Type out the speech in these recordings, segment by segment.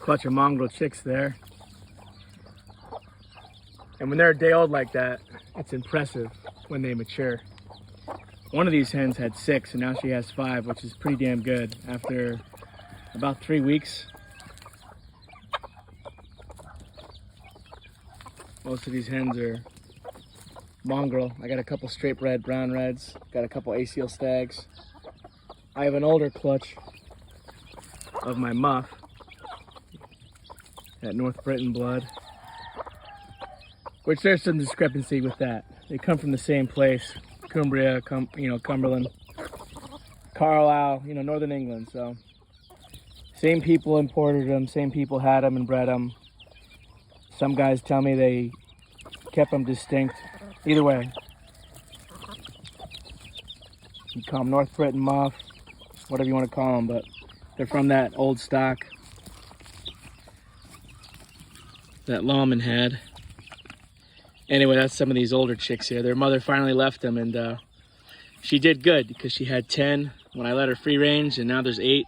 clutch of mongrel chicks there. And when they're a day old like that, it's impressive when they mature. One of these hens had 6 and now she has 5, which is pretty damn good after about 3 weeks. Most of these hens are mongrel. I got a couple straight bred brown reds, got a couple Asil stags. I have an older clutch of my Muff, that North Britain blood, which there's some discrepancy with that. They come from the same place, Cumbria, Cumberland, Carlisle, Northern England. So same people imported them, same people had them and bred them. Some guys tell me they kept them distinct. Either way, you call them North Britain Muff, whatever you want to call them, but they're from that old stock that Lawman had. Anyway, that's some of these older chicks here. Their mother finally left them, and she did good because she had 10 when I let her free range, and now there's 8,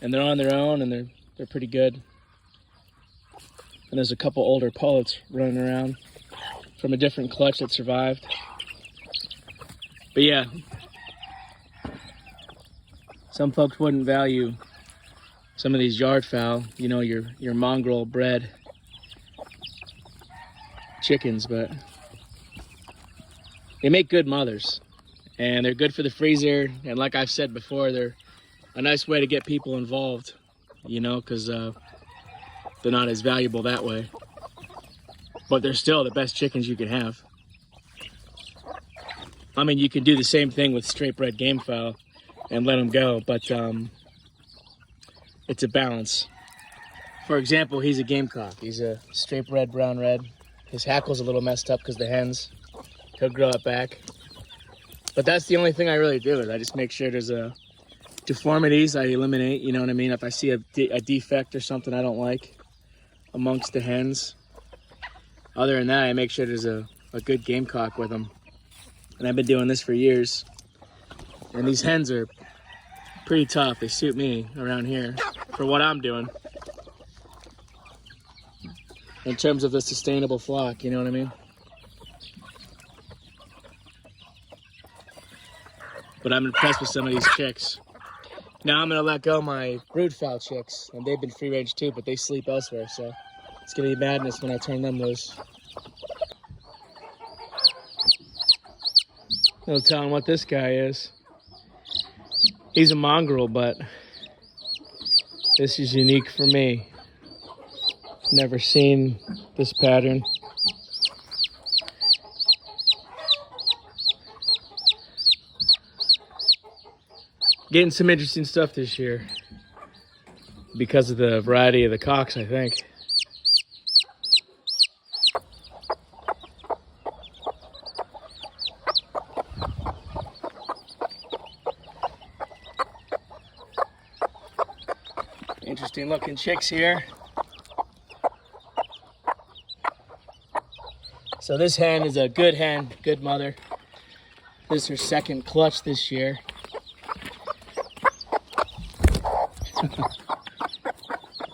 and they're on their own, and they're pretty good. And there's a couple older pullets running around from a different clutch that survived. But yeah, some folks wouldn't value some of these yard fowl, your mongrel bred chickens, but they make good mothers and they're good for the freezer. And like I've said before, they're a nice way to get people involved, because they're not as valuable that way, but they're still the best chickens you can have. I mean, you can do the same thing with straight bred gamefowl and let them go, but it's a balance. For example, he's a gamecock. He's a straight bred brown red. His hackle's a little messed up because the hens. He'll grow it back. But that's the only thing I really do, is I just make sure there's deformities I eliminate, you know what I mean? If I see a defect or something I don't like amongst the hens. Other than that, I make sure there's a good gamecock with them. And I've been doing this for years. And these hens are pretty tough. They suit me around here for what I'm doing. In terms of the sustainable flock, you know what I mean? But I'm impressed with some of these chicks. Now I'm gonna let go my brood fowl chicks, and they've been free range too, but they sleep elsewhere, so it's gonna be madness when I turn them loose. No telling what this guy is. He's a mongrel, but this is unique for me. Never seen this pattern. Getting some interesting stuff this year because of the variety of the cocks, I think. Interesting looking chicks here. So this hen is a good hen, good mother. This is her second clutch this year.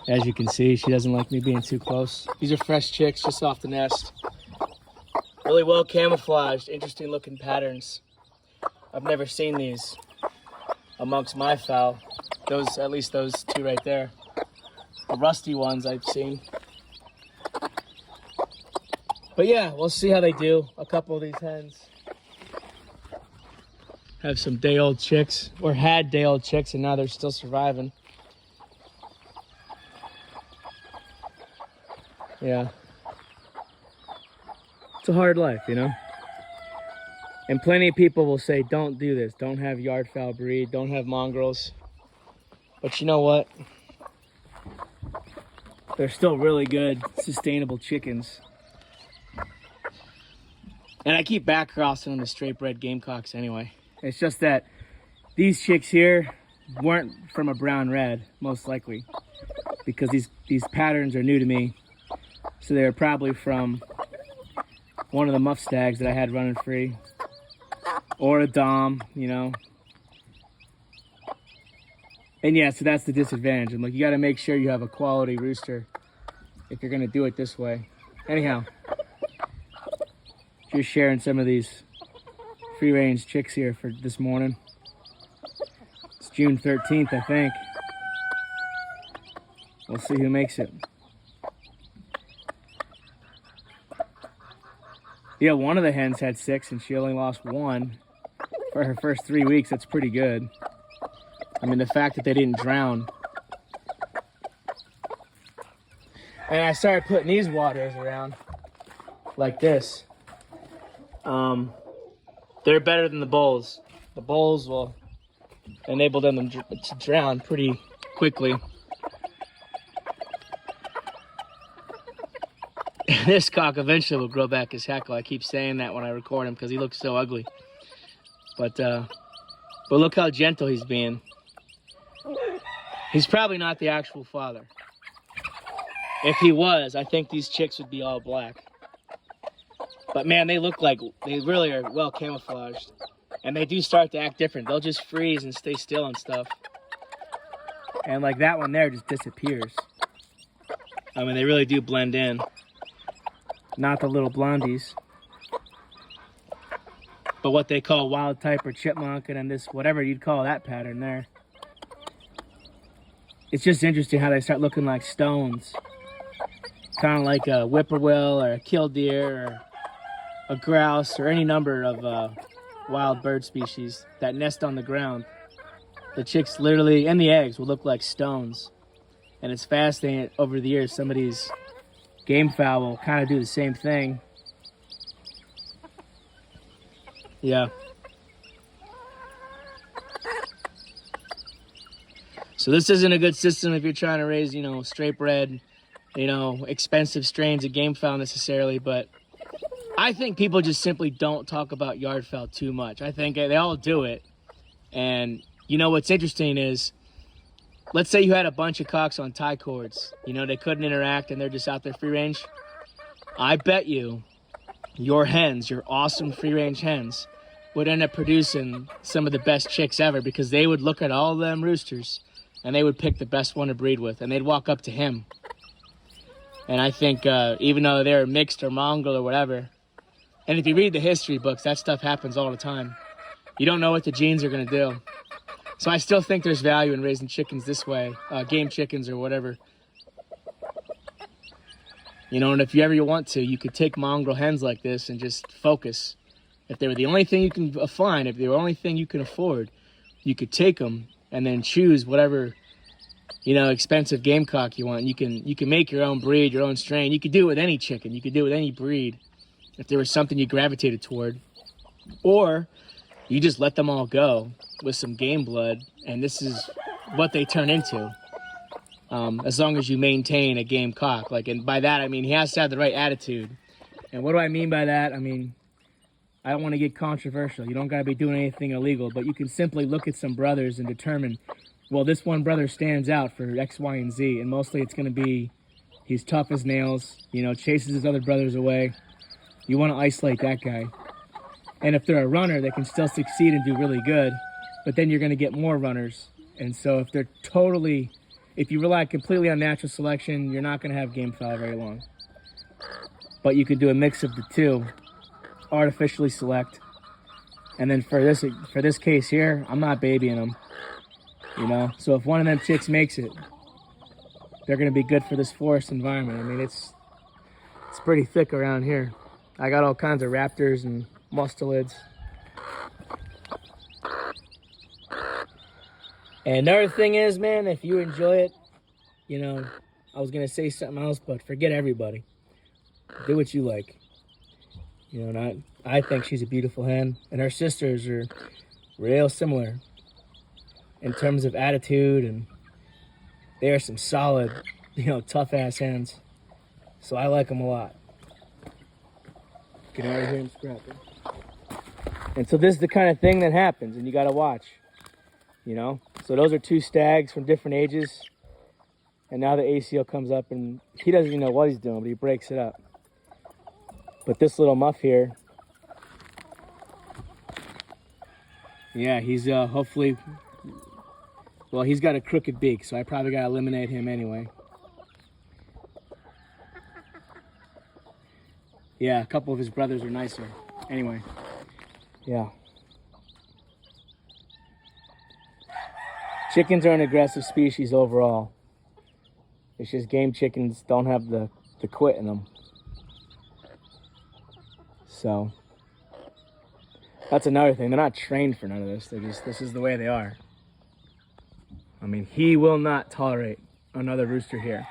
As you can see, she doesn't like me being too close. These are fresh chicks just off the nest. Really well camouflaged, interesting looking patterns. I've never seen these amongst my fowl. At least those 2 right there. The rusty ones I've seen. But yeah, we'll see how they do. A couple of these hens have some day-old chicks, or had day-old chicks, and now they're still surviving. Yeah. It's a hard life, And plenty of people will say, don't do this. Don't have yard fowl breed. Don't have mongrels. But you know what? They're still really good, sustainable chickens. And I keep back crossing them to straight bred gamecocks anyway. It's just that these chicks here weren't from a brown red, most likely. Because these patterns are new to me. So they were probably from one of the Muff stags that I had running free. Or a Dom, And yeah, so that's the disadvantage. And like, you got to make sure you have a quality rooster if you're going to do it this way. Anyhow, just sharing some of these free range chicks here for this morning. It's June 13th, I think. We'll see who makes it. Yeah, one of the hens had 6 and she only lost 1 for her first 3 weeks. That's pretty good. I mean, the fact that they didn't drown. And I started putting these waters around like this. They're better than the bowls. The bowls will enable them to drown pretty quickly. This cock eventually will grow back his hackle. I keep saying that when I record him because he looks so ugly. But look how gentle he's being. He's probably not the actual father. If he was, I think these chicks would be all black. But man, they look like they really are well camouflaged. And they do start to act different. They'll just freeze and stay still and stuff. And like that one there just disappears. I mean, they really do blend in. Not the little blondies. But what they call wild type or chipmunk, and then this, whatever you'd call that pattern there. It's just interesting how they start looking like stones. Kind of like a whippoorwill or a killdeer or a grouse or any number of wild bird species that nest on the ground. The chicks literally, and the eggs, will look like stones. And it's fascinating over the years, some of these gamefowl will kind of do the same thing. Yeah. So this isn't a good system if you're trying to raise, you know, straight bred, you know, expensive strains of gamefowl necessarily, but I think people just simply don't talk about yard fowl too much. I think they all do it. And you know what's interesting is, let's say you had a bunch of cocks on tie cords. You know, they couldn't interact and they're just out there free range. I bet you your hens, your awesome free range hens, would end up producing some of the best chicks ever because they would look at all of them roosters and they would pick the best one to breed with and they'd walk up to him. And I think even though they're mixed or mongrel or whatever, and if you read the history books, that stuff happens all the time. You don't know what the genes are going to do. So I still think there's value in raising chickens this way, game chickens or whatever. You know, and if you ever want to, you could take mongrel hens like this and just focus. If they were the only thing you can find, if they were the only thing you can afford, you could take them and then choose whatever, you know, expensive gamecock you want. You can make your own breed, your own strain. You could do it with any chicken. You could do it with any breed if there was something you gravitated toward. Or you just let them all go with some game blood, and this is what they turn into. As long as you maintain a gamecock. Like, and by that I mean he has to have the right attitude. And what do I mean by that? I mean, I don't want to get controversial. You don't got to be doing anything illegal, but you can simply look at some brothers and determine, well, this one brother stands out for X, Y, and Z, and mostly it's going to be he's tough as nails, you know, chases his other brothers away. You want to isolate that guy. And if they're a runner, they can still succeed and do really good, but then you're going to get more runners. And so if they're totally, if you rely completely on natural selection, you're not going to have gamefowl very long. But you could do a mix of the two, artificially select. And then for this case here, I'm not babying them, you know? So if one of them chicks makes it, they're going to be good for this forest environment. I mean, it's pretty thick around here. I got all kinds of raptors and mustelids. And another thing is, man, if you enjoy it, you know, I was going to say something else, but forget everybody. Do what you like. You know, I think she's a beautiful hen, and her sisters are real similar in terms of attitude, and they are some solid, you know, tough-ass hens. So I like them a lot. Get out of here and scrap it. And so this is the kind of thing that happens, and you got to watch, you know. So those are 2 stags from different ages, and now the Asil comes up, and he doesn't even know what he's doing, but he breaks it up. But this little Muff here, yeah, he's hopefully Well, he's got a crooked beak, so I probably gotta eliminate him anyway. Yeah, a couple of his brothers are nicer. Anyway, yeah. Chickens are an aggressive species overall. It's just game chickens don't have the quit in them. So, that's another thing. They're not trained for none of this. They're just, this is the way they are. I mean, he will not tolerate another rooster here.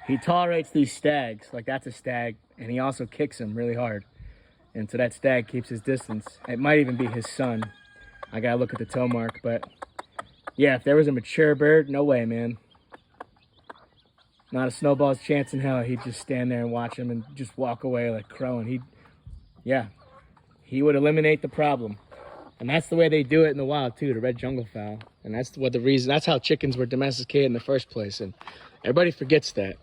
He tolerates these stags, like that's a stag, and he also kicks them really hard. And so that stag keeps his distance. It might even be his son. I gotta look at the toe mark, but yeah, if there was a mature bird, no way, man. Not a snowball's chance in hell. He'd just stand there and watch him and just walk away like crowing. He would eliminate the problem. And that's the way they do it in the wild too, the red jungle fowl. And that's what the reason, that's how chickens were domesticated in the first place. And everybody forgets that.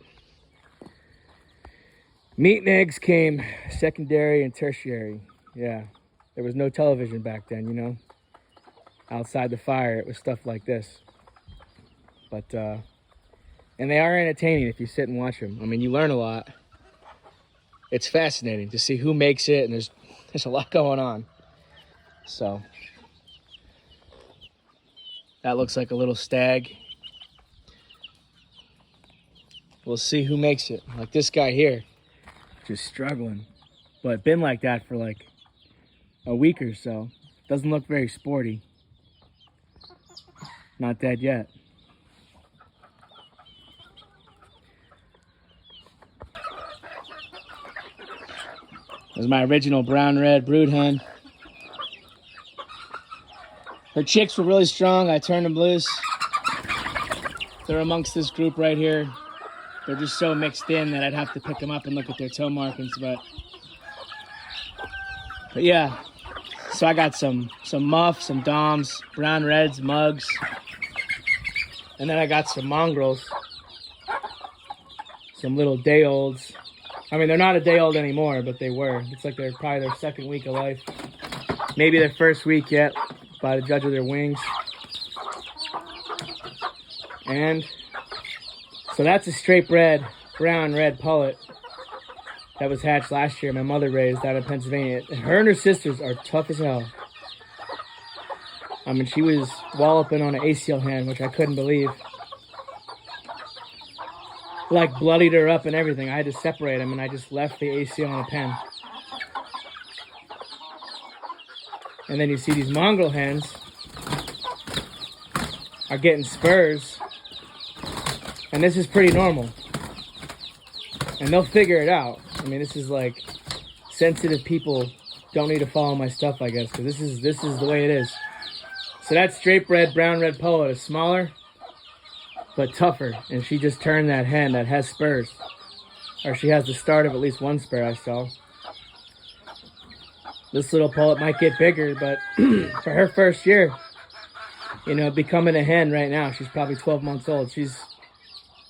Meat and eggs came secondary and tertiary. Yeah, there was no television back then, you know. Outside the fire, it was stuff like this. But, and they are entertaining if you sit and watch them. I mean, you learn a lot. It's fascinating to see who makes it, and there's a lot going on. So, that looks like a little stag. We'll see who makes it. Like this guy here, just struggling. But been like that for like a week or so. Doesn't look very sporty. Not dead yet. This is my original brown-red brood hen. Her chicks were really strong. I turned them loose. They're amongst this group right here. They're just so mixed in that I'd have to pick them up and look at their toe markings. But yeah, so I got some Muff, some Doms, brown reds, mugs. And then I got some mongrels. Some little day olds. I mean, they're not a day old anymore, but they were. It's like they're probably their second week of life. Maybe their first week yet, by the judge of their wings. And so that's a straight bred brown red pullet that was hatched last year. My mother raised out of Pennsylvania. Her and her sisters are tough as hell. I mean, she was walloping on an Asil hen, which I couldn't believe. Like bloodied her up and everything. I had to separate them, and I just left the Asil in a pen. And then you see these mongrel hens are getting spurs. And this is pretty normal. And they'll figure it out. I mean, this is like sensitive people don't need to follow my stuff, I guess, because this is the way it is. So that straight bred brown red pullet is smaller, but tougher. And she just turned that hen that has spurs. Or she has the start of at least one spur I saw. This little pullet might get bigger, but for her first year, you know, becoming a hen right now, she's probably 12 months old.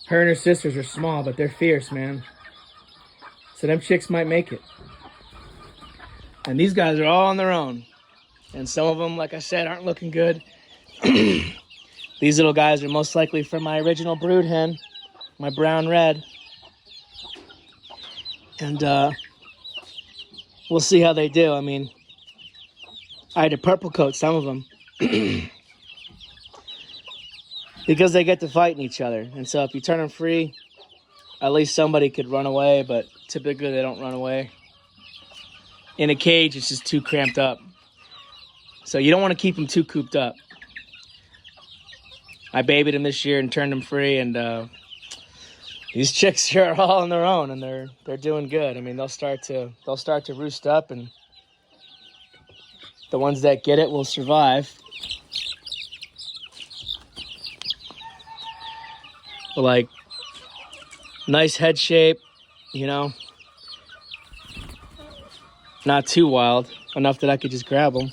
Her and her sisters are small, but they're fierce, man. So them chicks might make it. And these guys are all on their own. And some of them, like I said, aren't looking good. These little guys are most likely from my original brood hen, my brown red. And we'll see how they do. I mean, I had to purple coat some of them. Because they get to fighting each other. And so if you turn them free, at least somebody could run away, but typically they don't run away. In a cage, it's just too cramped up. So you don't want to keep them too cooped up. I babied them this year and turned them free, and these chicks here are all on their own, and they're doing good. I mean, they'll start to roost up, and the ones that get it will survive. But like, nice head shape, you know, not too wild, enough that I could just grab them.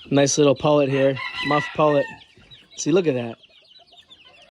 Nice little pullet here, Muff pullet. See, look at that.